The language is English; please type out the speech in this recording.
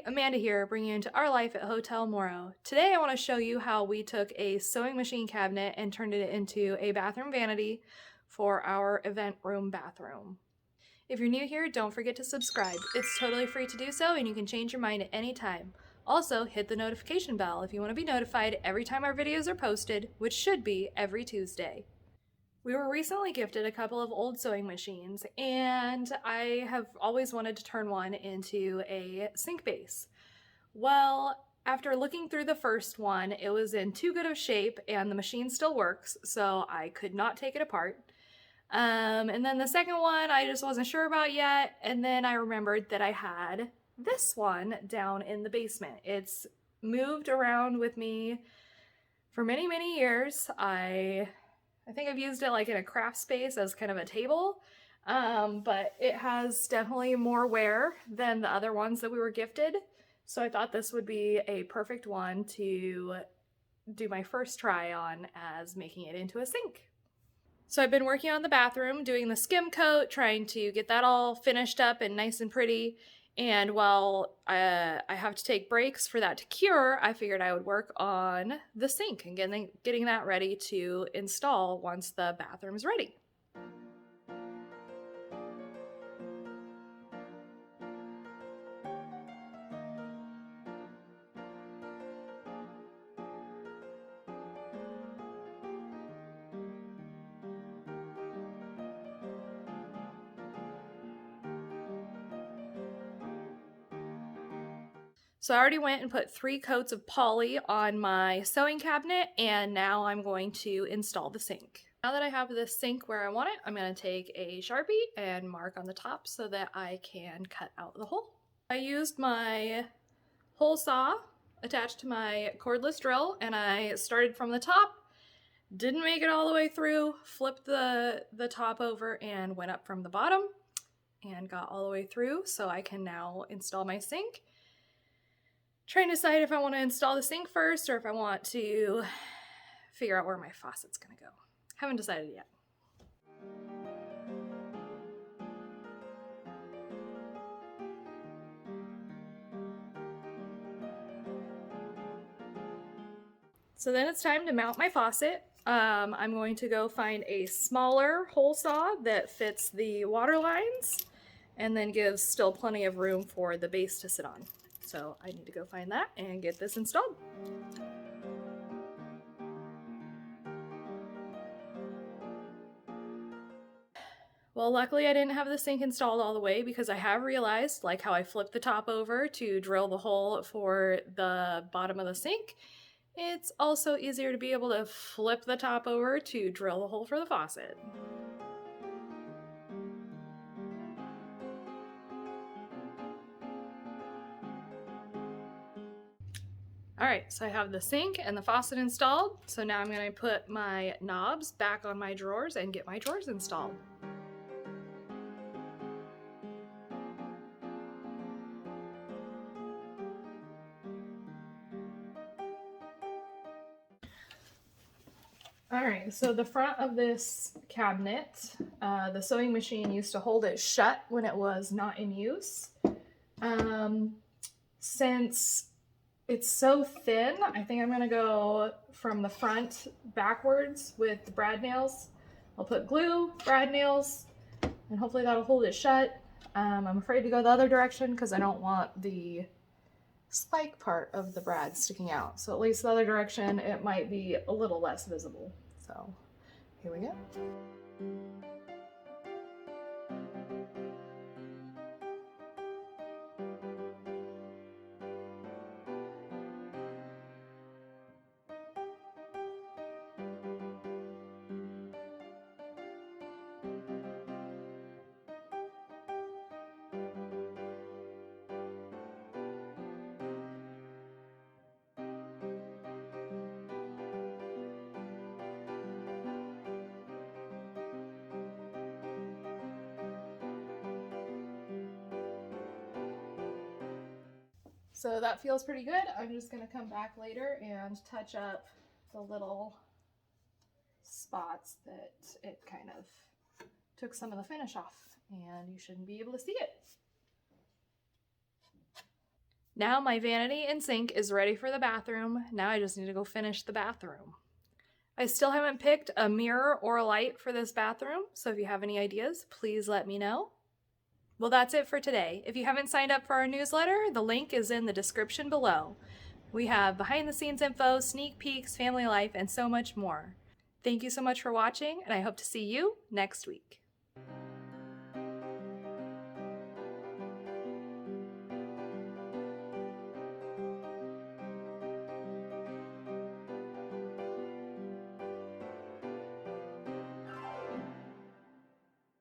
Amanda here, bringing you into our life at Hotel Moro. Today I want to show you how we took a sewing machine cabinet and turned it into a bathroom vanity for our event room bathroom. If you're new here, don't forget to subscribe. It's totally free to do so and you can change your mind at any time. Also, hit the notification bell if you want to be notified every time our videos are posted, which should be every Tuesday. We were recently gifted a couple of old sewing machines, and I have always wanted to turn one into a sink base. Well, after looking through the first one, it was in too good of shape and the machine still works, so I could not take it apart. And then the second one I just wasn't sure about yet, and then I remembered that I had this one down in the basement. It's moved around with me for many, many years. I think I've used it like in a craft space as kind of a table, but it has definitely more wear than the other ones that we were gifted. So I thought this would be a perfect one to do my first try on as making it into a sink. So I've been working on the bathroom, doing the skim coat, trying to get that all finished up and nice and pretty. And while I have to take breaks for that to cure, I figured I would work on the sink and getting that ready to install once the bathroom's ready. So I already went and put 3 coats of poly on my sewing cabinet, and now I'm going to install the sink. Now that I have the sink where I want it, I'm going to take a Sharpie and mark on the top so that I can cut out the hole. I used my hole saw attached to my cordless drill, and I started from the top, didn't make it all the way through, flipped the top over and went up from the bottom and got all the way through, so I can now install my sink. Trying to decide if I want to install the sink first or if I want to figure out where my faucet's going to go. Haven't decided yet. So then it's time to mount my faucet. I'm going to go find a smaller hole saw that fits the water lines and then gives still plenty of room for the base to sit on. So I need to go find that and get this installed. Well, luckily I didn't have the sink installed all the way because I have realized, like how I flipped the top over to drill the hole for the bottom of the sink, it's also easier to be able to flip the top over to drill the hole for the faucet. Alright, so I have the sink and the faucet installed, so now I'm going to put my knobs back on my drawers and get my drawers installed. Alright, so the front of this cabinet, the sewing machine used to hold it shut when it was not in use. Since it's so thin, I think I'm going to go from the front backwards with the brad nails. I'll put glue, brad nails, and hopefully that'll hold it shut. I'm afraid to go the other direction because I don't want the spike part of the brad sticking out. So at least the other direction, it might be a little less visible. So here we go. So that feels pretty good. I'm just going to come back later and touch up the little spots that it kind of took some of the finish off, and you shouldn't be able to see it. Now my vanity and sink is ready for the bathroom. Now I just need to go finish the bathroom. I still haven't picked a mirror or a light for this bathroom, so if you have any ideas, please let me know. Well, that's it for today. If you haven't signed up for our newsletter, the link is in the description below. We have behind the scenes info, sneak peeks, family life, and so much more. Thank you so much for watching, and I hope to see you next week.